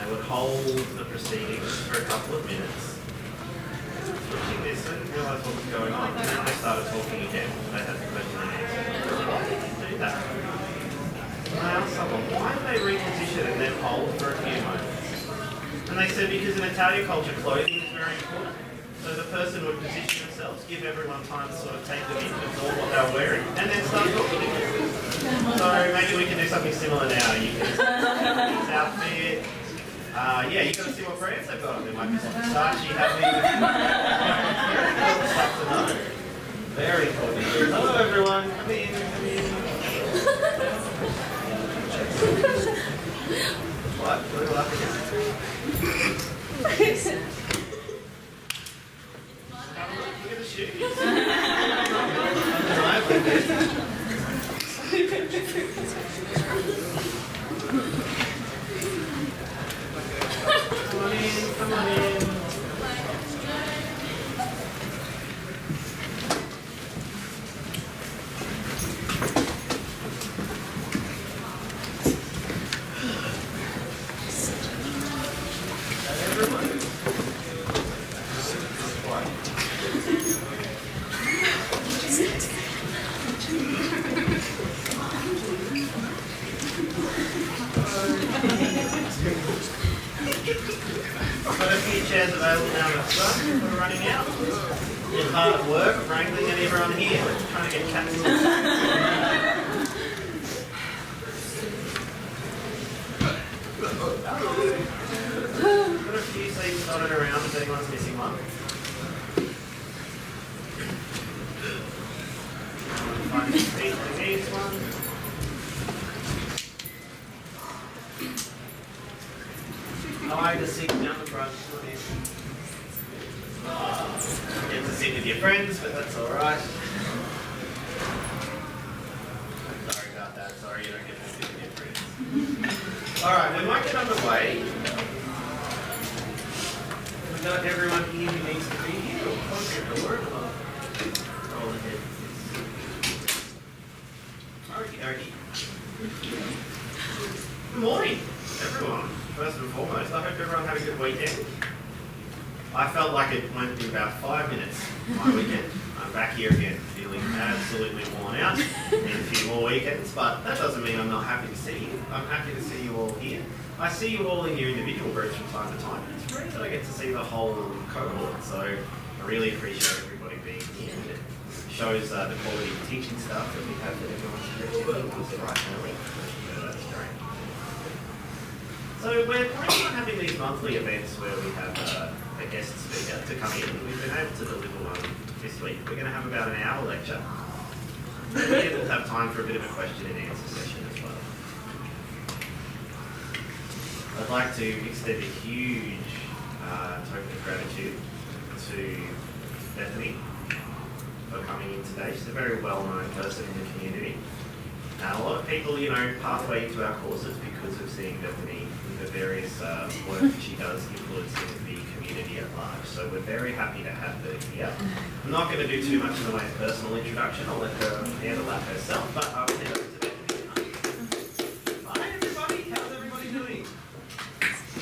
They would hold the proceedings for a couple of minutes. Watching this, I didn't realise what was going on. And then they started talking again. They had the question and answer. Why did they do that? And I asked someone, why did they reposition and then hold for a few moments? And they said because in Italian culture, clothing is very important. So the person would position themselves, give everyone time to sort of take them in, absorb what they were wearing, and then start talking again. So maybe we can do something similar now. You can this outfit. Yeah, you got to see what brands they've got on. There might be some Versace happening. Stuff to know. Very important. Hello everyone. Come in. What? What are you laughing at? Look at the shoes. Come on in. Got a few chairs available down the front. We're running out. Been hard at work, wrangling at everyone here, trying to get cats. Got a few seats dotted around if anyone's missing one. Find a seat that needs one. I like to sit down the front. Get to sit with your friends, but that's alright. Sorry about that. Sorry you don't get to sit with your friends. Alright, we might get underway. We've got everyone here who needs to be here. We'll close your door and we'll roll ahead. Okie dokie. Good morning, everyone. First and foremost, I hope everyone had a good weekend. I felt like it went in about 5 minutes, my weekend. I'm back here again, feeling absolutely worn out. Need a few more weekends, but that doesn't mean I'm not happy to see you. I'm happy to see you all here. I see you all in your individual groups from time to time. It's great that I get to see the whole cohort, so I really appreciate everybody being here. It shows the quality of teaching staff that we have that everyone's here right now. So that's great. So we're planning on having these monthly events where we have a guest speaker to come in. We've been able to deliver one this week. We're going to have about an hour lecture. Maybe we'll have time for a bit of a question and answer session as well. I'd like to extend a huge token of gratitude to Bethany for coming in today. She's a very well-known person in the community. A lot of people, pathway into our courses because of seeing Bethany in the various work that she does influencing the community at large. So we're very happy to have her here. I'm not going to do too much in the way of personal introduction. I'll let her handle that herself, but I will hand over to Bethany. Hi everybody, how's everybody doing?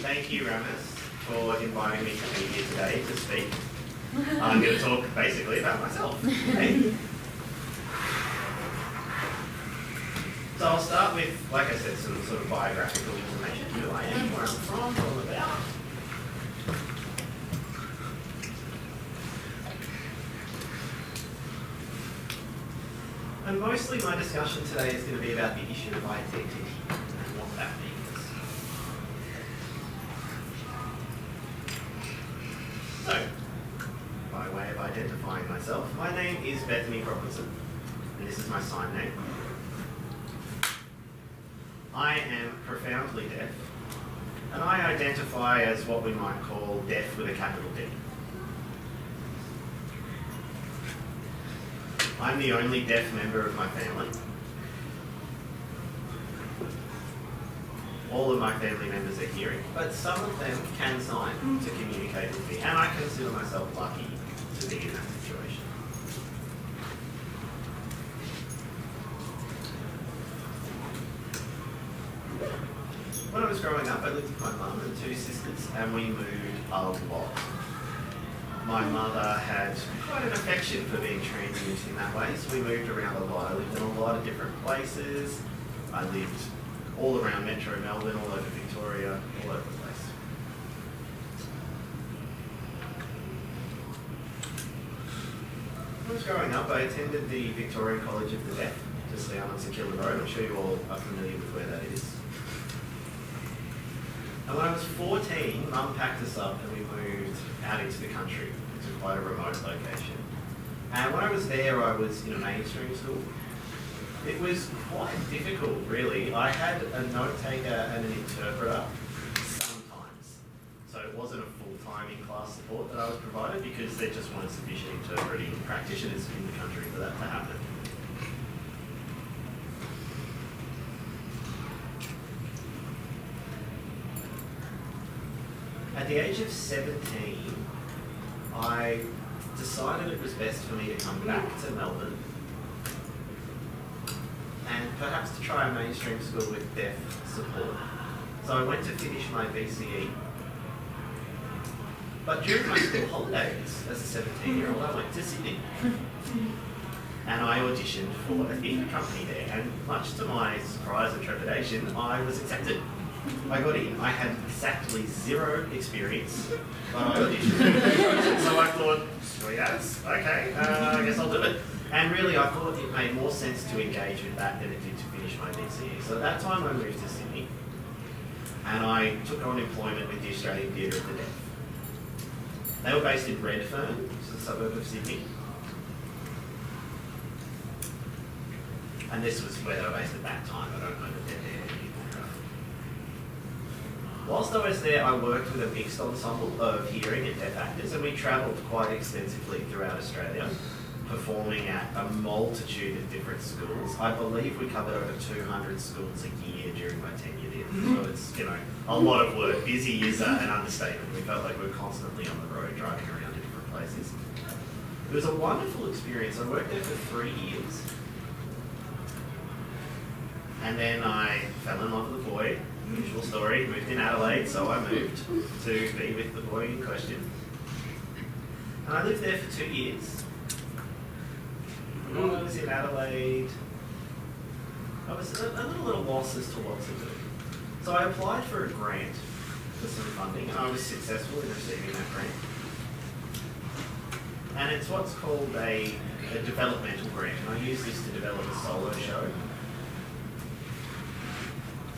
Thank you, Ramis, for inviting me to be here today to speak. I'm going to talk basically about myself. Okay? So I'll start with, like I said, some sort of biographical information, who I am, where I'm from, what I'm about. And mostly my discussion today is going to be about the issue of identity and what that means. So, by way of identifying myself, my name is Bethany Robinson, and this is my sign name. I am profoundly deaf, and I identify as what we might call deaf with a capital D. I'm the only deaf member of my family. All of my family members are hearing, but some of them can sign to communicate with me, and I consider myself lucky to be in that situation. when I was growing up, I lived with my mum and two sisters, and we moved a lot. My mother had quite an affection for being transient in that way, so we moved around a lot. I lived in a lot of different places. I lived all around Metro Melbourne, all over Victoria, all over the place. When I was growing up, I attended the Victorian College of the Deaf, just down on St Kilda Road. I'm sure you all are familiar with where that is. And when I was 14, Mum packed us up and we moved out into the country to quite a remote location. And when I was there, I was in a mainstream school. It was quite difficult, really. I had a note taker and an interpreter sometimes. So it wasn't a full-time in-class support that I was provided because there just weren't sufficient interpreting practitioners in the country for that to happen. At the age of 17, I decided it was best for me to come back to Melbourne and perhaps to try a mainstream school with deaf support. So I went to finish my VCE. But during my school holidays as a 17-year-old, I went to Sydney. And I auditioned for a theatre company there, and much to my surprise and trepidation, I was accepted. I got in. I had exactly zero experience, but I auditioned. So I thought, sure yes, okay, I guess I'll do it. And really, I thought it made more sense to engage with that than it did to finish my VCE. So at that time, I moved to Sydney, and I took on employment with the Australian Theatre of the Deaf. They were based in Redfern, which is a suburb of Sydney. And this was where they were based at that time. I don't know that they're there anymore. Whilst I was there, I worked with a mixed ensemble of hearing and deaf actors, and we travelled quite extensively throughout Australia, performing at a multitude of different schools. I believe we covered over 200 schools a year during my tenure there. So it's, a lot of work. Busy is an understatement. We felt like we were constantly on the road, driving around to different places. It was a wonderful experience. I worked there for 3 years. And then I fell in love with a boy. Usual story, moved in Adelaide, so I moved to be with the boy in question. And I lived there for 2 years. While I was in Adelaide, I was a little at a loss as to what to do. So I applied for a grant for some funding, and I was successful in receiving that grant. And it's what's called a developmental grant, and I used this to develop a solo show,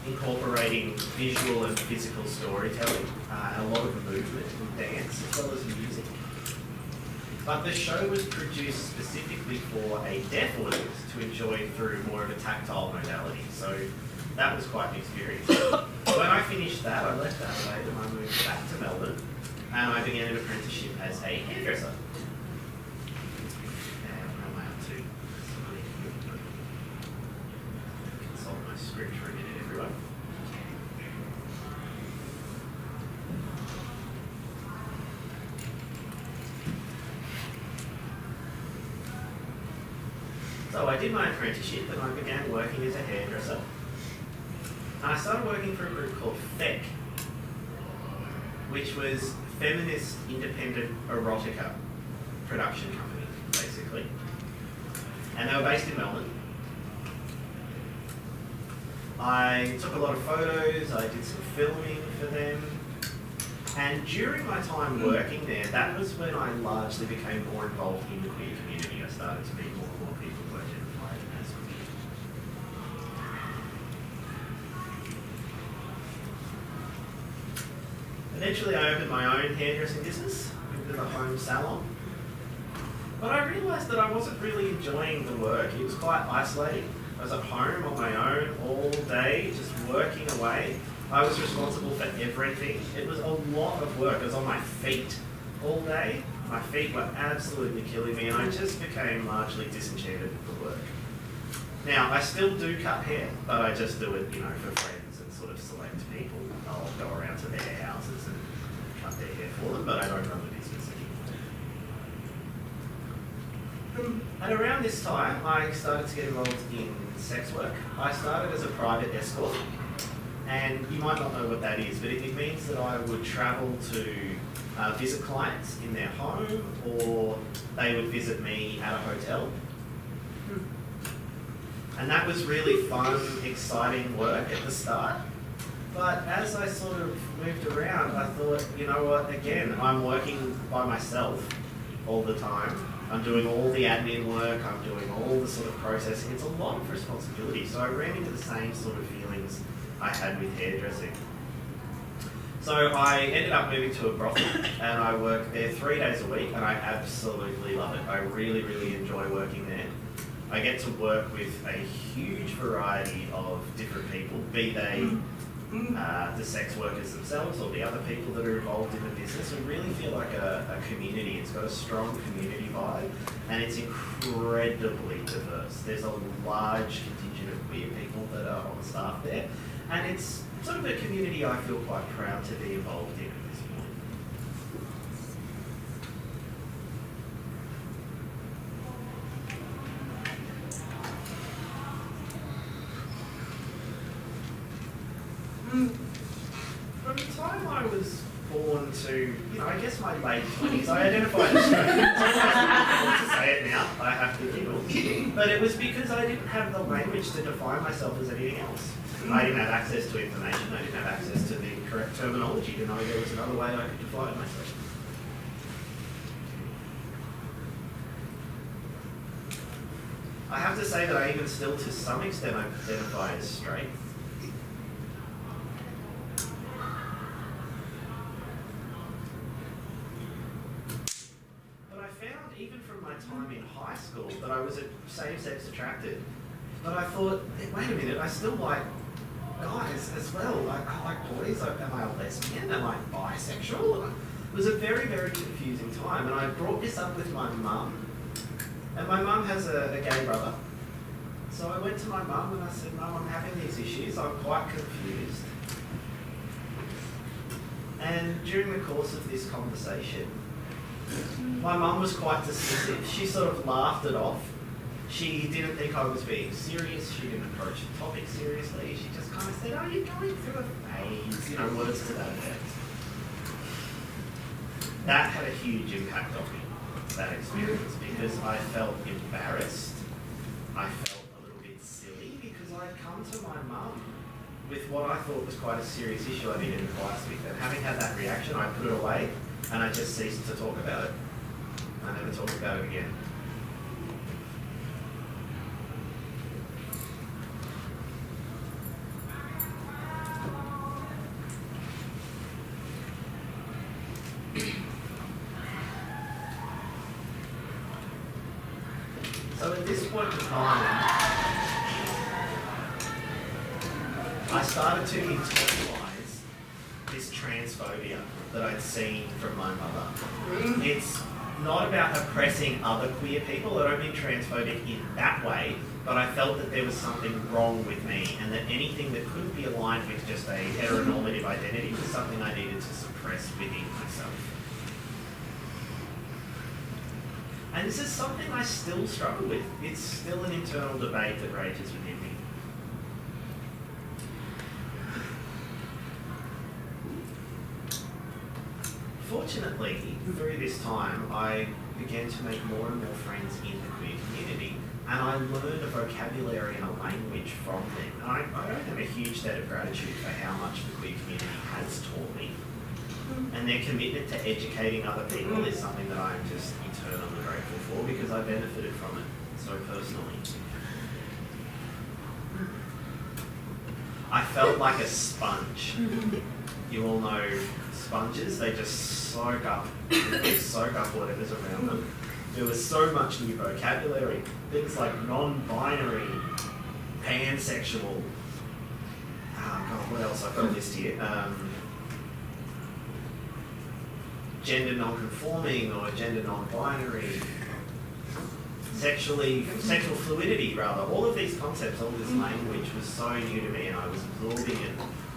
incorporating visual and physical storytelling, and a lot of movement and dance, as well as music. But the show was produced specifically for a deaf audience to enjoy through more of a tactile modality, so that was quite an experience. When I finished that, I left Adelaide and I moved back to Melbourne, and I began an apprenticeship as a hairdresser. And what am I up to? Consult my script for a minute, everyone. So I did my apprenticeship and I began working as a hairdresser. And I started working for a group called FEC, which was Feminist Independent Erotica Production Company, basically. And they were based in Melbourne. I took a lot of photos, I did some filming for them. And during my time working there, that was when I largely became more involved in the queer community. I started to meet more and more people who identified as queer. Eventually I opened my own hairdressing business, with a home salon. But I realised that I wasn't really enjoying the work. It was quite isolating. I was at home on my own all day, just working away. I was responsible for everything. It was a lot of work. I was on my feet all day. My feet were absolutely killing me, and I just became largely disenchanted with the work. Now, I still do cut hair, but I just do it, for friends and sort of select people. I'll go around to their houses and cut their hair for them, but I don't run the business anymore. And around this time, I started to get involved in sex work. I started as a private escort, And you might not know what that is, but it means that I would travel to visit clients in their home, or they would visit me at a hotel. And that was really fun, exciting work at the start. But as I sort of moved around, I thought, you know what, again, I'm working by myself all the time. I'm doing all the admin work, I'm doing all the sort of processing. It's a lot of responsibility. So I ran into the same sort of feelings I had with hairdressing. So I ended up moving to a brothel, and I work there 3 days a week, and I absolutely love it. I really, really enjoy working there. I get to work with a huge variety of different people, be they the sex workers themselves or the other people that are involved in the business. We really feel like a community. It's got a strong community vibe, and it's incredibly diverse. There's a large contingent of queer people that are on staff there, and it's sort of a community I feel quite proud to be involved in at this point. From the time I was born to, I guess my late 20s, I identified as straight. It's almost difficult to say it now, I have to giggle. But it was because I didn't have the language to define myself as anything else. I didn't have access to information, I didn't have access to the correct terminology to know there was another way I could define myself. I have to say that I even still, to some extent, identify as straight. But I found, even from my time in high school, that I was same-sex attracted. But I thought, wait a minute, I still like guys as well. I like boys. Am I a lesbian? Am I bisexual? It was a very, very confusing time. And I brought this up with my mum. And my mum has a gay brother. So I went to my mum and I said, Mum, I'm having these issues. I'm quite confused. And during the course of this conversation, my mum was quite dismissive. She sort of laughed it off. She didn't think I was being serious. She didn't approach the topic seriously. She just kind of said, "Oh, you're going through a phase," words to that effect. That had a huge impact on me, that experience, because I felt embarrassed. I felt a little bit silly because I'd come to my mum with what I thought was quite a serious issue I needed advice with. And having had that reaction, I put it away and I just ceased to talk about it. I never talked about it again. So at this point in time, I started to internalise this transphobia that I'd seen from my mother. It's not about oppressing other queer people. I don't mean transphobic in that way, but I felt that there was something wrong with me, and that anything that couldn't be aligned with just a heteronormative identity was something I needed to suppress within myself. And this is something I still struggle with. It's still an internal debate that rages within me. Fortunately, through this time, I began to make more and more friends in the queer community, and I learned a vocabulary and a language from them. And I owe them a huge debt of gratitude for how much the queer community has taught me. And their commitment to educating other people is something that I'm just eternally grateful for, because I benefited from it so personally. I felt like a sponge. You all know sponges, they just soak up whatever's around them. There was so much new vocabulary, things like non-binary, pansexual, what else? I've got a list here. Gender non-conforming or gender non-binary, sexual fluidity rather. All of these concepts, all this language was so new to me, and I was absorbing it,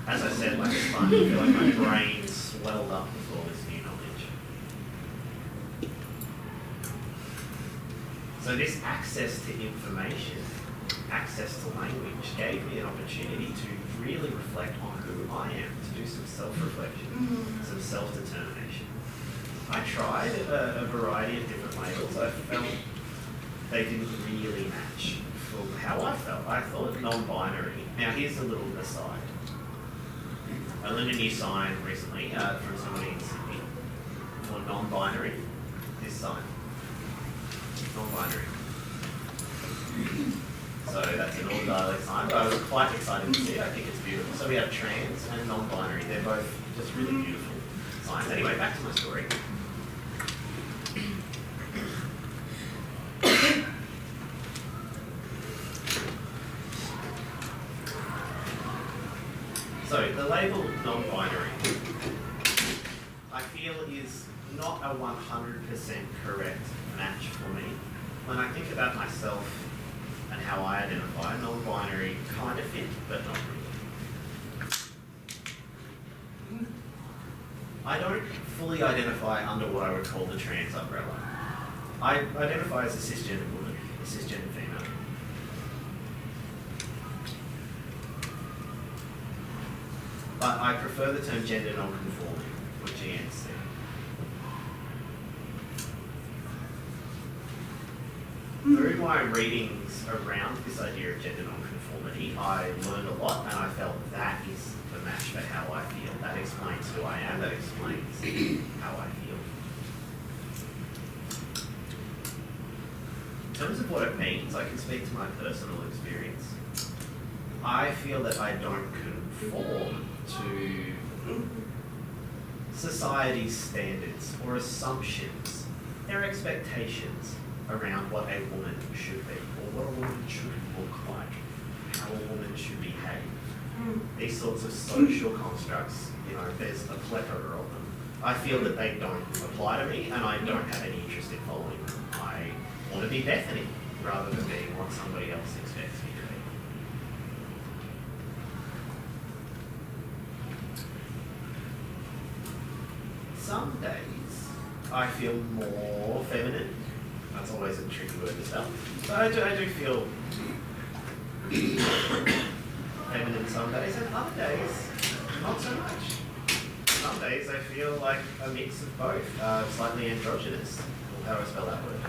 as I said, like a sponge. I feel like my brain swelled up with all this new knowledge. So this access to information access to language gave me an opportunity to really reflect on who I am, to do some self-reflection, some self-determination. I tried a variety of different labels. I felt they didn't really match for how I felt. I thought non-binary. Now here's a little aside. I learned a new sign recently from somebody in Sydney for non-binary. This sign. Non-binary. So that's an all dialect sign, but I was quite excited to see it. I think it's beautiful. So we have trans and non-binary. They're both just really beautiful signs. Anyway, back to my story. So the label non-binary, I feel is not a 100% correct match for me. When I think about myself and how I identify, non-binary kind of fit, but not really. I don't fully identify under what I would call the trans umbrella. I identify as a cisgender woman, a cisgender female. But I prefer the term gender non-conforming, or GNC. Through my readings around this idea of gender non-conformity, I learned a lot, and I felt that is the match for how I feel. That explains who I am, that explains how I feel. In terms of what it means, I can speak to my personal experience. I feel that I don't conform to society's standards or assumptions, their expectations around what a woman should be, or what a woman should look like, how a woman should behave. These sorts of social constructs, there's a plethora of them. I feel that they don't apply to me, and I don't have any interest in following them. I want to be Bethany rather than being what somebody else expects me to be. Some days I feel more feminine. That's always a tricky word to spell. But I do feel feminine some days, and other days not so much. Some days I feel like a mix of both, slightly androgynous. How do I spell that word?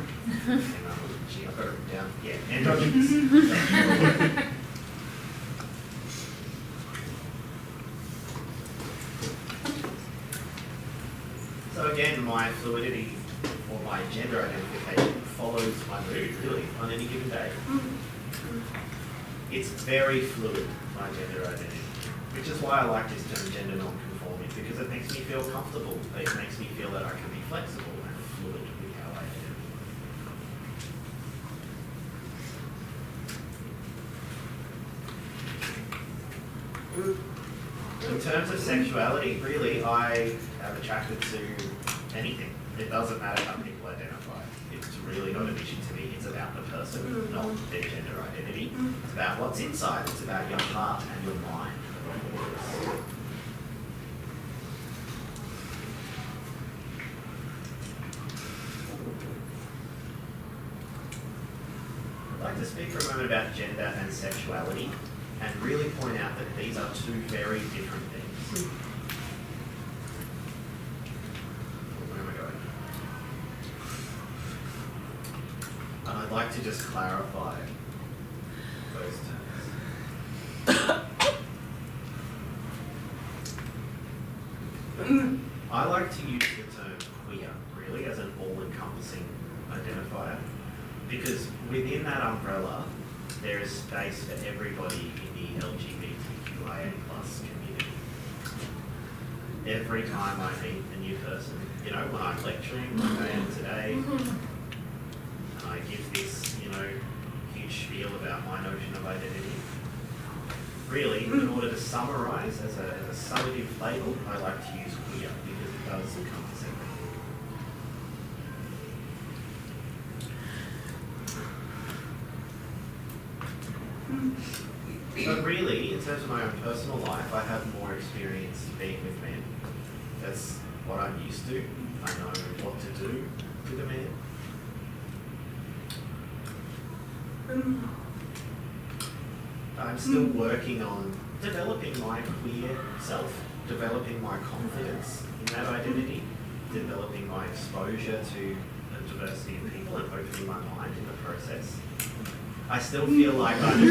Gee, I've got it written down. Yeah, androgynous. So again, my fluidity or my gender identification follows my mood really on any given day. It's very fluid, my gender identity, which is why I like this term gender non-conforming, because it makes me feel comfortable. It makes me feel that I can be flexible and fluid with how I identify. In terms of sexuality, really, I am attracted to anything. It doesn't matter how people identify. It's really not an issue to me. It's about the person, not their gender identity. It's about what's inside. It's about your heart and your mind. I'd like to speak for a moment about gender and sexuality, and really point out that these are two very different things. Where am I going? And I'd like to just clarify those terms. I like to use the term queer, really, as an all-encompassing identifier, because within that umbrella, there is space for everybody in the LGBTIQA+ community. Every time I meet a new person, when I'm lecturing like I am today, and I give this, huge spiel about my notion of identity, really, in order to summarise as a summative label, I like to use queer because it does encompass everything. But really, in terms of my own personal life, I have more experience being with men. That's what I'm used to. I know what to do with a man. I'm still working on developing my queer self, developing my confidence in that identity, developing my exposure to the diversity of people and opening my mind in the process. I still feel like I'm a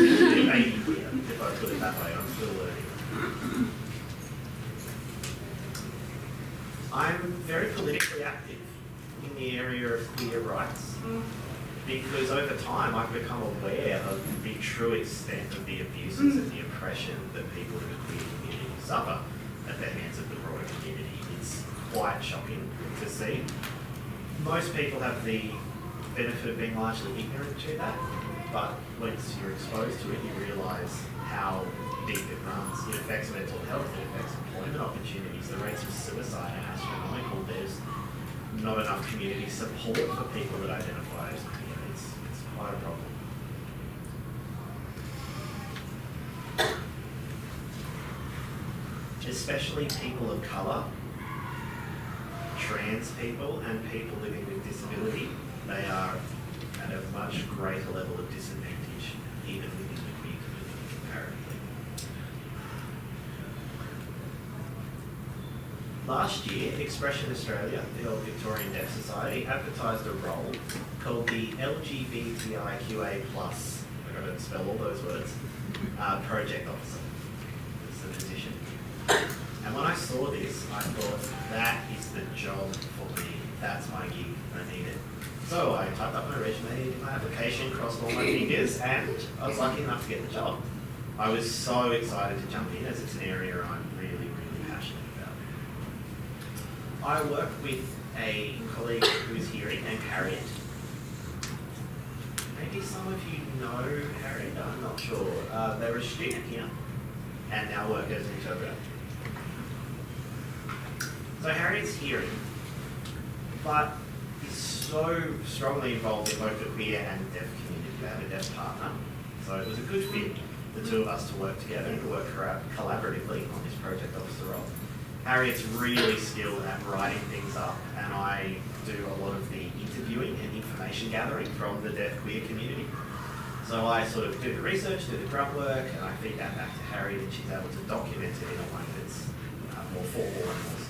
baby queer, if I put it that way. I'm still learning. I'm very politically active in the area of queer rights because over time I've become aware of the true extent of the abuses and the oppression that people in the queer community suffer at the hands of the broader community. It's quite shocking to see. Most people have the benefit of being largely ignorant to that, but once you're exposed to it, you realise how deep it runs. It affects mental health, it affects employment opportunities. The rates of suicide are astronomical. There's not enough community support for people that identify as queer. It's quite a problem. Especially people of colour, trans people and people living with disability, they are at a much greater level of disadvantage, even within the queer community comparatively. Last year, Expression Australia, the old Victorian Deaf Society, advertised a role called the LGBTIQA+, I've got to spell all those words, project officer. It's the position. And when I saw this, I thought, that is the job for me. That's my gig. I need it. So I typed up my resume, did my application, crossed all my fingers, and I was lucky enough to get the job. I was so excited to jump in as it's an area I'm really, really passionate about. I work with a colleague who is hearing named Harriet. Maybe some of you know Harriet, I'm not sure. They were a student here and now work as an interpreter. So Harriet's hearing, but is so strongly involved in both the queer and deaf community. They have a deaf partner, so it was a good fit, the two of us to work together and to work collaboratively on this project officer role. Harriet's really skilled at writing things up, and I do a lot of the interviewing and information gathering from the deaf queer community. So I sort of do the research, do the grunt work, and I feed that back to Harriet, and she's able to document it in a way that's more formal and more systematic.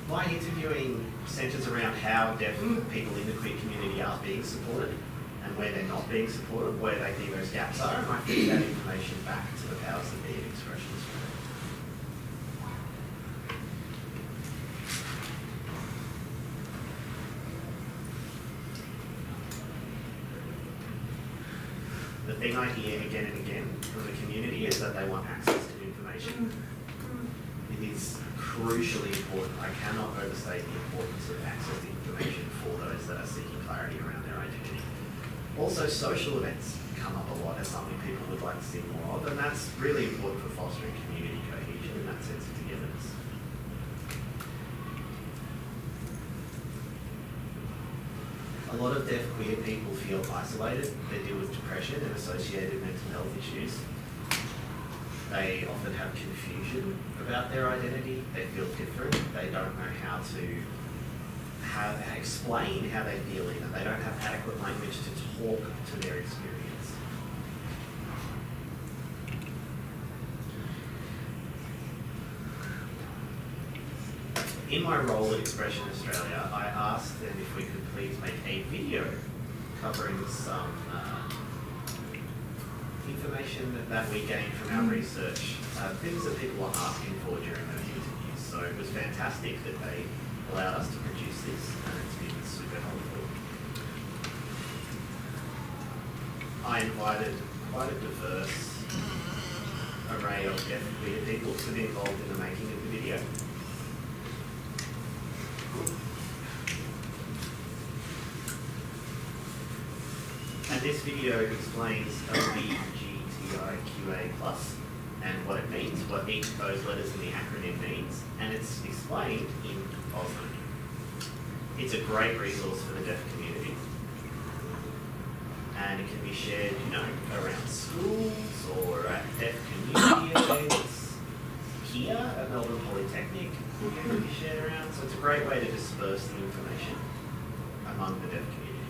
My interviewing centres around how deaf people in the queer community are being supported and where they're not being supported, where they think those gaps are, and I feed that information back to the powers that be of Expression Australia. The thing I hear again and again from the community is that they want access to information. It is crucially important. I cannot overstate the importance of access to information for those that are seeking clarity around their identity. Also, social events come up a lot as something people would like to see more of, and that's really important for fostering community cohesion and that sense of togetherness. A lot of deaf queer people feel isolated. They deal with depression and associated mental health issues. They often have confusion about their identity. They feel different. They don't know how to explain how they feel even. They don't have adequate language to talk to their experience. In my role at Expression Australia, I asked them if we could please make a video covering some information that we gained from our research, things that people were asking for during those interviews. So it was fantastic that they allowed us to produce this, and it's been super helpful. I invited quite a diverse array of deaf and queer people to be involved in the making of the video. And this video explains LGBTIQA+ and what it means, what each of those letters in the acronym means, and it's explained in Auslan. It's a great resource for the deaf community, and it can be shared, around schools or at deaf community events. Here at Melbourne Polytechnic, it can be shared around, so it's a great way to disperse the information among the deaf community.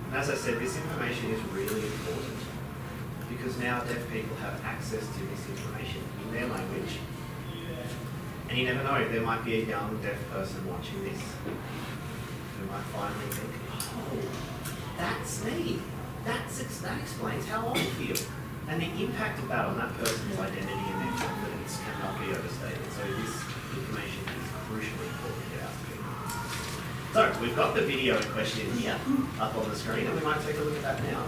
And as I said, this information is really important because now deaf people have access to this information in their language. And you never know, there might be a young deaf person watching this who might finally think, oh, that's me. That explains how I feel. And the impact of that on that person's identity and their confidence cannot be overstated. So this information is crucially important to get out to people. So we've got the video in question here up on the screen, and we might take a look at that now.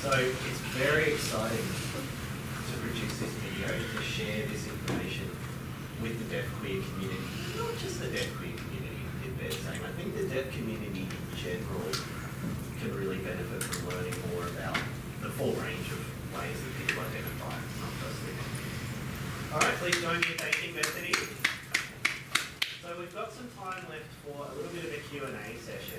So it's very exciting to produce this video, to share this information with the deaf queer community. Not just the deaf queer community, it bears saying. I think the deaf community in general can really benefit from learning more about the full range of ways that people identify, not just their identity. Alright, please join me in thanking Bethany. So we've got some time left for a little bit of a Q&A session.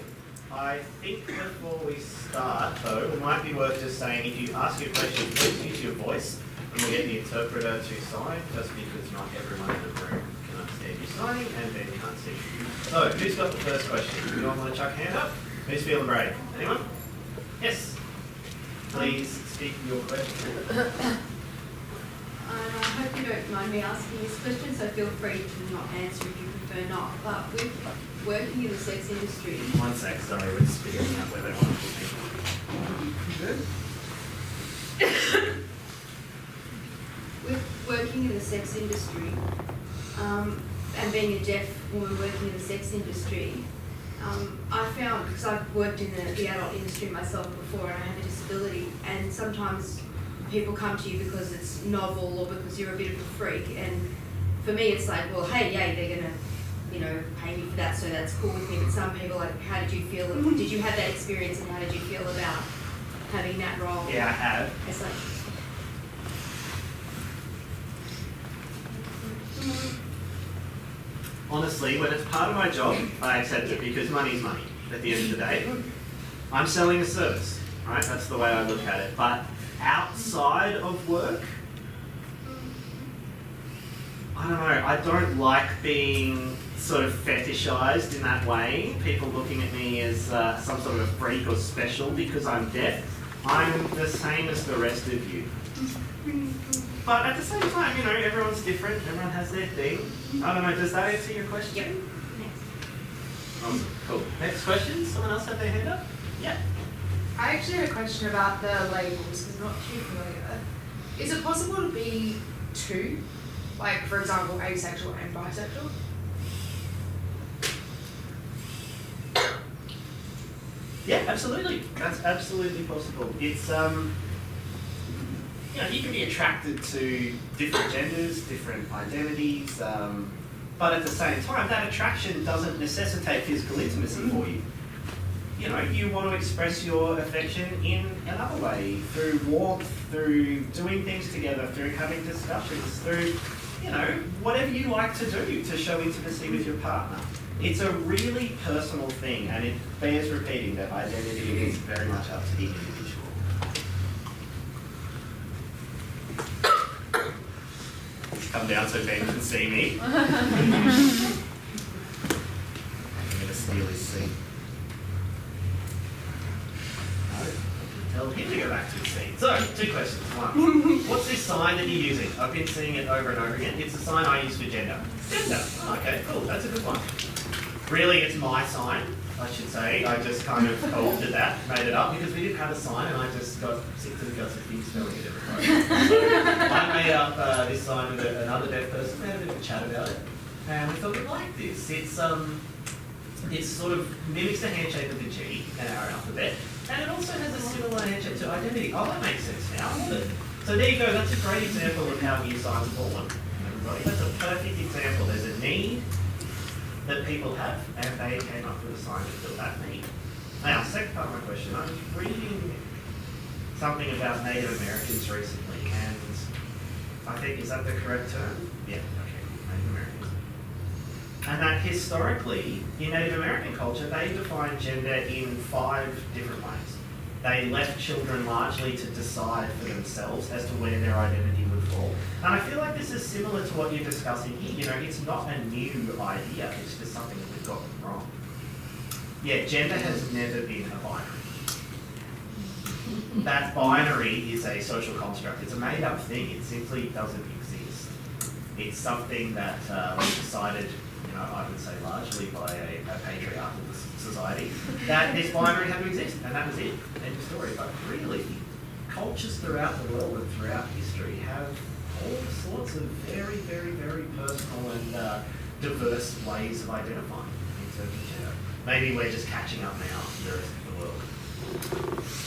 I think before we start, though, it might be worth just saying, if you ask your question, please use your voice, and we'll get the interpreter to sign, just because not everyone in the room can understand you signing, and then can't see you. So, who's got the first question? Anyone want to chuck a hand up? Who's feeling brave? Anyone? Yes? Please speak your question. I hope you don't mind me asking this question, so feel free to not answer if you prefer not. But with working in the sex industry... One sec, sorry, we're just figuring out where they want to put me. Good? With working in the sex industry, and being a deaf woman working in the sex industry, I found, because I've worked in the adult industry myself before and I have a disability, and sometimes people come to you because it's novel or because you're a bit of a freak, and for me it's like, well, hey, yay, they're going to, you know, pay me for that, so that's cool with me. But some people, like, how did you feel? Did you have that experience, and how did you feel about having that role? Yeah, I have. It's like... Honestly, when it's part of my job, I accept it because money's money at the end of the day. I'm selling a service, right? That's the way I look at it. But outside of work, I don't know, I don't like being sort of fetishized in that way. People looking at me as some sort of a freak or special because I'm deaf. I'm the same as the rest of you. But at the same time, you know, everyone's different, everyone has their thing. I don't know, does that answer your question? Yep. Next. Awesome, cool. Next question, someone else have their hand up? Yeah. I actually had a question about the labels, because I'm not too familiar. Is it possible to be two? Like, for example, asexual and bisexual? Yeah, absolutely. That's absolutely possible. It's, you know, you can be attracted to different genders, different identities, but at the same time, that attraction doesn't necessitate physical intimacy for you. You know, you want to express your affection in another way, through warmth, through doing things together, through having discussions, through, you know, whatever you like to do to show intimacy with your partner. It's a really personal thing, and it bears repeating that identity is very much up to the individual. Come down so Ben can see me. I'm going to steal his seat. Tell him to go back to his seat. So, two questions. One, what's this sign that you're using? I've been seeing it over and over again. It's a sign I use for gender. Gender. Oh, okay, cool. That's a good one. Really, it's my sign, I should say. I just kind of co-opted that, made it up, because we didn't have a sign, and I just got sick to the guts of things spelling it every time. So I made up this sign with another deaf person. We had a bit of a chat about it, and we thought we'd like this. It's sort of mimics the handshake of the G in our alphabet, and it also has a similar handshake to identity. Oh, that makes sense now. I love it. So there you go. That's a great example of how new signs are born, everybody. That's a perfect example. There's a need that people have, and they came up with a sign to fill that need. Now, second part of my question, I was reading something about Native Americans recently, and I think, is that the correct term? Yeah, okay, Native Americans. And that historically, in Native American culture, they defined gender in 5 different ways. They left children largely to decide for themselves as to where their identity would fall. And I feel like this is similar to what you're discussing here. You know, it's not a new idea, it's just something that we've gotten wrong. Yeah, gender has never been a binary. That binary is a social construct. It's a made-up thing. It simply doesn't exist. It's something that was decided, you know, I would say largely by a patriarchal society, that this binary had to exist, and that was it. End of story. But really, cultures throughout the world and throughout history have all sorts of very, very, very personal and diverse ways of identifying in terms of gender. Maybe we're just catching up now to the rest of the world.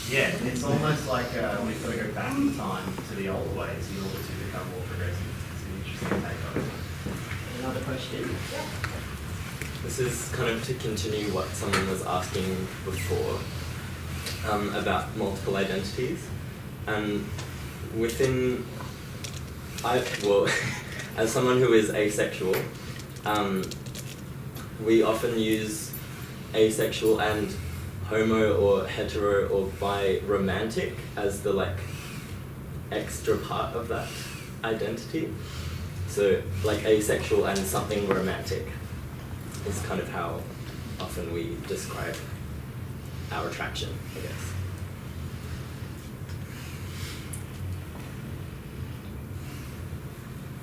Yeah, it's almost like we've got to go back in time to the older ways in order to become more progressive. It's an interesting take on it. Another question? This is kind of to continue what someone was asking before about multiple identities. And within, as someone who is asexual, we often use asexual and homo or hetero or bi romantic as the like extra part of that identity. So like asexual and something romantic is kind of how often we describe our attraction, I guess.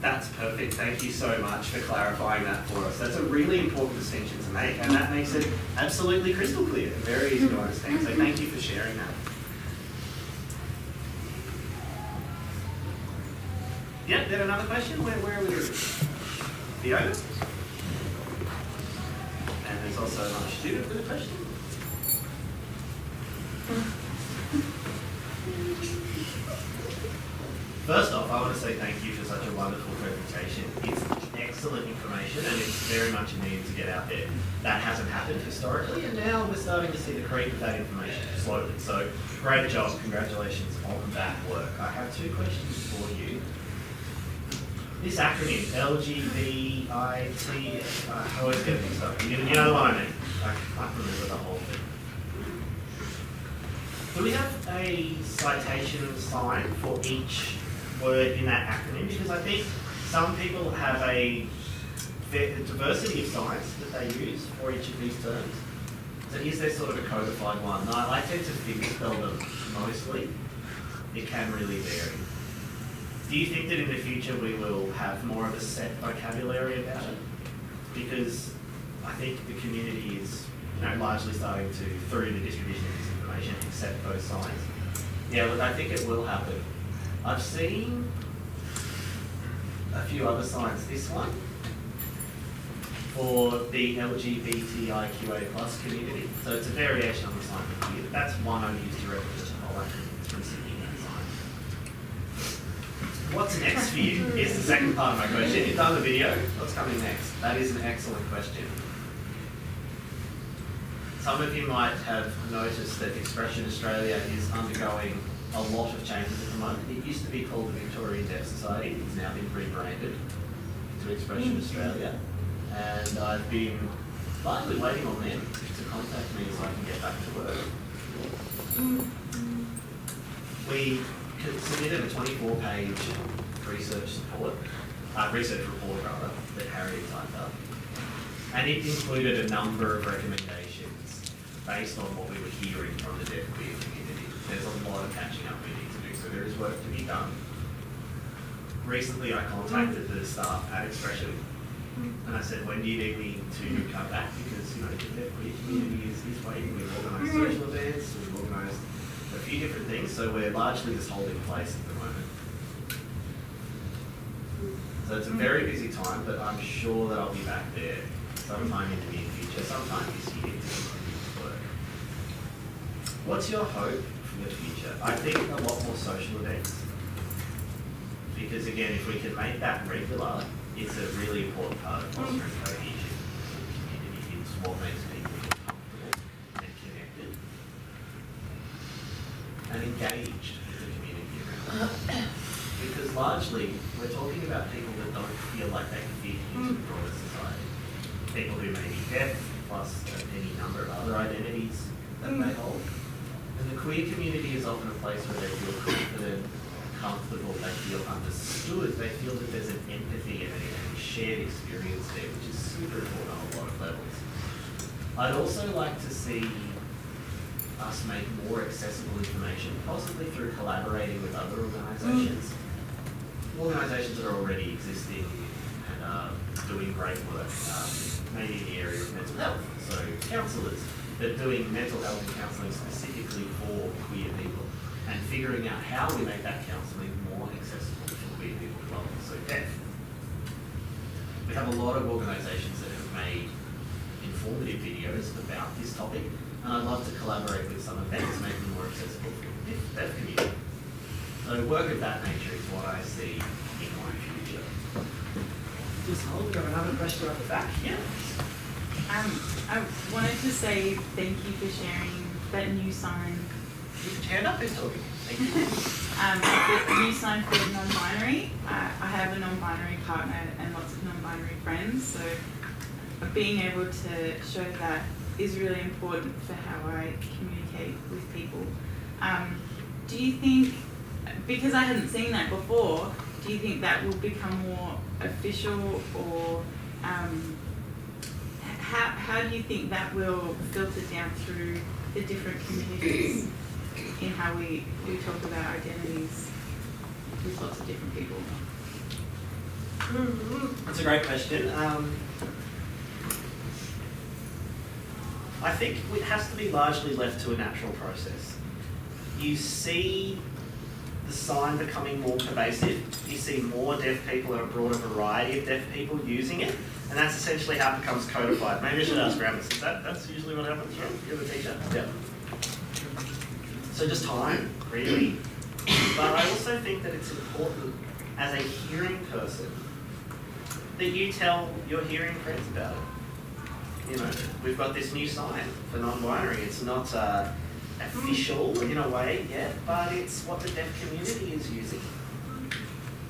That's perfect. Thank you so much for clarifying that for us. That's a really important distinction to make, and that makes it absolutely crystal clear and very easy to understand. So thank you for sharing that. Yep, then another question. Where are we going? Fiona? And there's also another student with a question. First off, I want to say thank you for such a wonderful presentation. It's excellent information and it's very much needed to get out there. That hasn't happened historically and now we're starting to see the creep of that information slowly. So great job, congratulations on that work. I have two questions for you. This acronym, LGBTIQA, I always get things up. You know what I mean? I can't remember the whole thing. Do we have a citation sign for each word in that acronym? Because I think some people have a diversity of signs that they use for each of these terms. So is there sort of a codified one? No, I tend to spell them mostly. It can really vary. Do you think that in the future we will have more of a set vocabulary about it? Because I think the community is largely starting to, through the distribution of this information, accept those signs. Yeah, look, I think it will happen. I've seen a few other signs. This one for the LGBTIQA+ community. So it's a variation on the sign here. That's one I used to represent the whole acronym. It's from Sydney, that sign. What's next for you is the second part of my question. You've done the video. What's coming next? That is an excellent question. Some of you might have noticed that Expression Australia is undergoing a lot of changes at the moment. It used to be called the Victorian Deaf Society. It's now been rebranded to Expression Australia. And I've been largely waiting on them to contact me so I can get back to work. We submitted a 24-page research report that Harriet typed up. And it included a number of recommendations based on what we were hearing from the deaf queer community. There's a lot of catching up we need to do, so there is work to be done. Recently I contacted the staff at Expression and I said, when do you need me to come back? Because the deaf queer community is waiting. We've organised social events, we've organised a few different things, so we're largely just holding place at the moment. So it's a very busy time, but I'm sure that I'll be back there sometime in the near future, sometime this year to continue this work. What's your hope for the future? I think a lot more social events. Because again, if we can make that regular, it's a really important part of fostering cohesion in the community. It's what makes people feel comfortable and connected and engaged with the community around them. Because largely, we're talking about people that don't feel like they can fit into the broader society. People who may be deaf, plus any number of other identities that they hold. And the queer community is often a place where they feel confident, comfortable, they feel understood, they feel that there's an empathy and a shared experience there, which is super important on a lot of levels. I'd also like to see us make more accessible information, possibly through collaborating with other organisations. Organisations that are already existing and are doing great work, maybe in the area of mental health. So counsellors that are doing mental health and counselling specifically for queer people and figuring out how we make that counselling more accessible for queer people who are also deaf. We have a lot of organisations that have made informative videos about this topic, And I'd love to collaborate with some events, make them more accessible for the deaf community. So work of that nature is what I see in my future. Just hold, we got another question at the back. Yeah. I wanted to say thank you for sharing that new sign. You can hand up who's talking. Thank you. The new sign for non-binary. I have a non-binary partner and lots of non-binary friends, so being able to show that is really important for how I communicate with people. Do you think, because I hadn't seen that before, do you think that will become more official, or how do you think that will filter down through the different communities in how we talk about identities with lots of different people? That's a great question. I think it has to be largely left to a natural process. You see the sign becoming more pervasive. You see more deaf people and a broader variety of deaf people using it, and that's essentially how it becomes codified. Maybe I should ask Ramis, that's usually what happens, right? You're the teacher? Yeah. So just time, really. But I also think that it's important as a hearing person that you tell your hearing friends about it. You know, we've got this new sign for non-binary. It's not official in a way yet, but it's what the deaf community is using.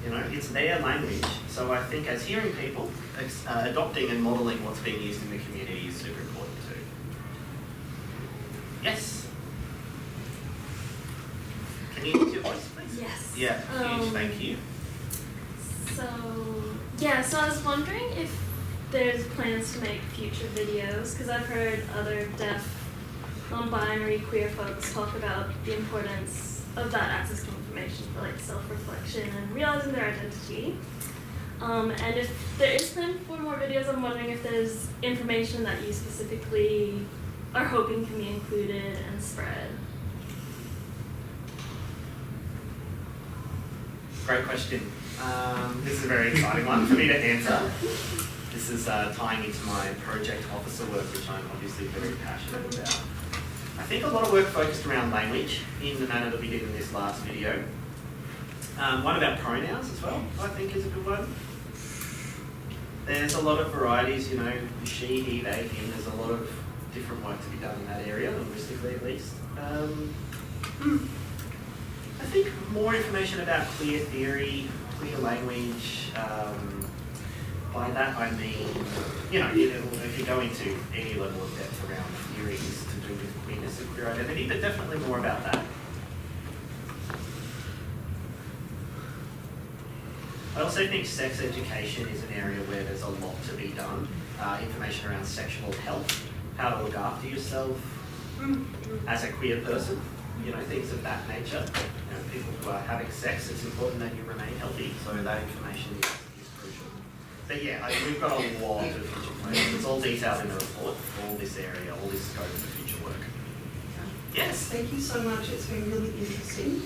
You know, it's their language. So I think as hearing people, adopting and modelling what's being used in the community is super important too. Yes? Can you use your voice, please? Yes. Yeah, huge thank you. So I was wondering if there's plans to make future videos, because I've heard other deaf, non-binary, queer folks talk about the importance of that access to information for like self-reflection and realizing their identity. And if there is plan for more videos, I'm wondering if there's information that you specifically are hoping can be included and spread. Great question. This is a very exciting one for me to answer. This is tying into my project officer work, which I'm obviously very passionate about. I think a lot of work focused around language in the manner that we did in this last video. One about pronouns as well, I think is a good one. There's a lot of varieties, you know, she, he, they, him. There's a lot of different work to be done in that area, linguistically at least. I think more information about queer theory, queer language. By that I mean, you know, if you go into any level of depth around theories to do with queerness and queer identity, but definitely more about that. I also think sex education is an area where there's a lot to be done. Information around sexual health, how to look after yourself as a queer person, you know, things of that nature. You know, people who are having sex, it's important that you remain healthy, so that information is crucial. But yeah, we've got a lot of future plans. It's all detailed in the report, all this area, all this scope of future work. Yes? Thank you so much. It's been really interesting.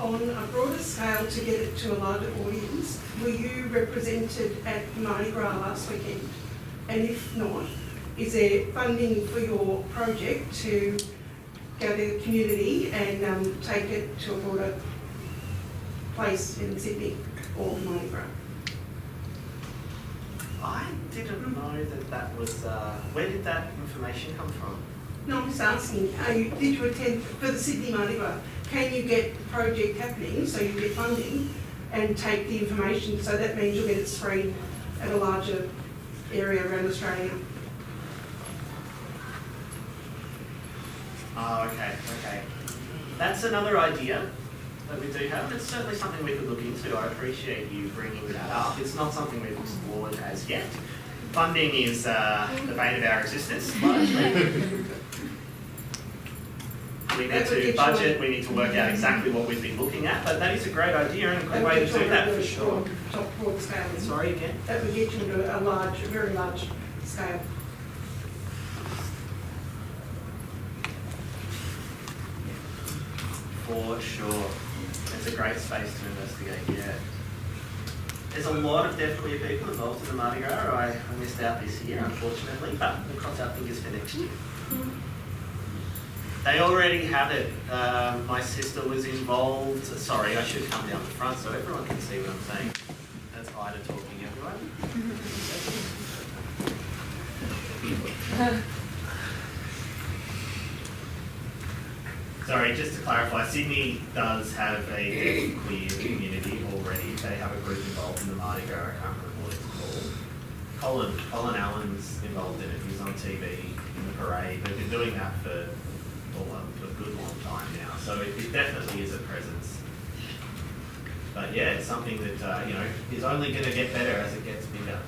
On a broader scale, to get it to a larger audience, were you represented at Mardi Gras last weekend? And if not, is there funding for your project to go to the community and take it to a broader place in Sydney or Mardi Gras? I didn't know that was, where did that information come from? No, I'm just asking, did you attend for the Sydney Mardi Gras? Can you get the project happening so you get funding and take the information, so that means you'll get it spread at a larger area around Australia? Oh, okay. That's another idea that we do have. It's certainly something we could look into. I appreciate you bringing that up. It's not something we've explored as yet. Funding is the bane of our existence, largely. We need to budget, we need to work out exactly what we'd be looking at, but that is a great idea and a good way to do that for sure. Broad scale. Sorry again? That would get you into a large, very large scale. For sure. It's a great space to investigate, yeah. There's a lot of deaf queer people involved in the Mardi Gras. I missed out this year, unfortunately, but we'll cross our fingers for next year. They already have it. My sister was involved. Sorry, I should come down the front so everyone can see what I'm saying. That's Ida talking, everyone. Sorry, just to clarify, Sydney does have a queer community already. They have a group involved in the Mardi Gras. I can't remember what it's called. Colin Allen's involved in it. He's on TV in the parade. They've been doing that for a good long time now. So it definitely is a presence. But yeah, it's something that is only going to get better as it gets bigger.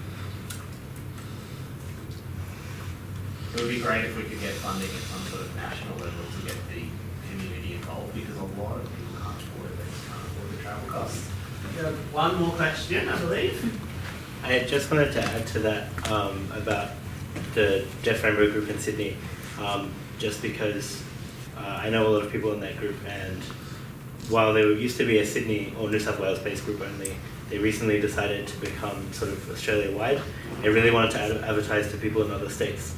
It would be great if we could get funding at some sort of national level to get the community involved, because a lot of people can't afford it. They just can't afford the travel costs. One more question, I believe. I just wanted to add to that about the Deaf Rainbow group in Sydney, just because I know a lot of people in that group, and while they used to be a Sydney or New South Wales based group only, they recently decided to become sort of Australia-wide. They really wanted to advertise to people in other states,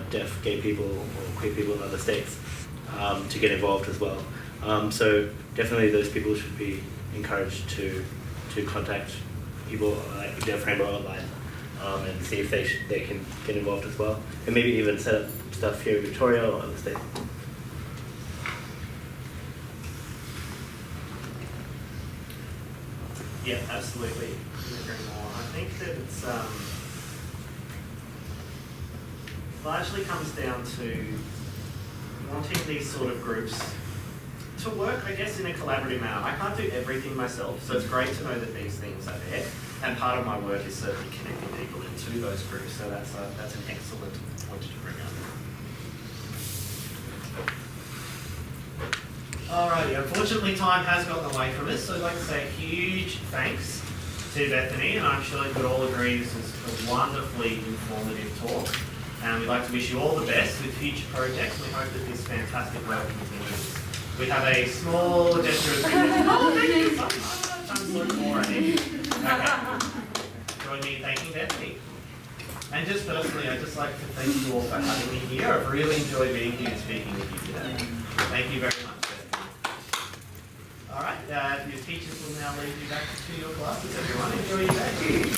deaf, gay people or queer people in other states, to get involved as well. So definitely those people should be encouraged to contact people like Deaf Rainbow online and see if they can get involved as well, and maybe even set up stuff here in Victoria or other states. Yeah, absolutely. Couldn't agree more. I think that it's largely comes down to wanting these sort of groups to work, I guess, in a collaborative manner. I can't do everything myself, so it's great to know that these things are there. And part of my work is certainly connecting people into those groups. So that's an excellent point to bring up. Alrighty, unfortunately time has gotten away from us, so I'd like to say a huge thanks to Bethany, and I'm sure you could all agree this was a wonderfully informative talk. And we'd like to wish you all the best with future projects. We hope that this fantastic work continues. We have a small gesture of oh, thank you so much. I'm so already. Okay. Join me in thanking Bethany. And just personally, I'd just like to thank you all for having me here. I've really enjoyed being here and speaking with you today. Thank you very much, Bethany. All right, your teachers will now lead you back to your classes, everyone. Enjoy your day.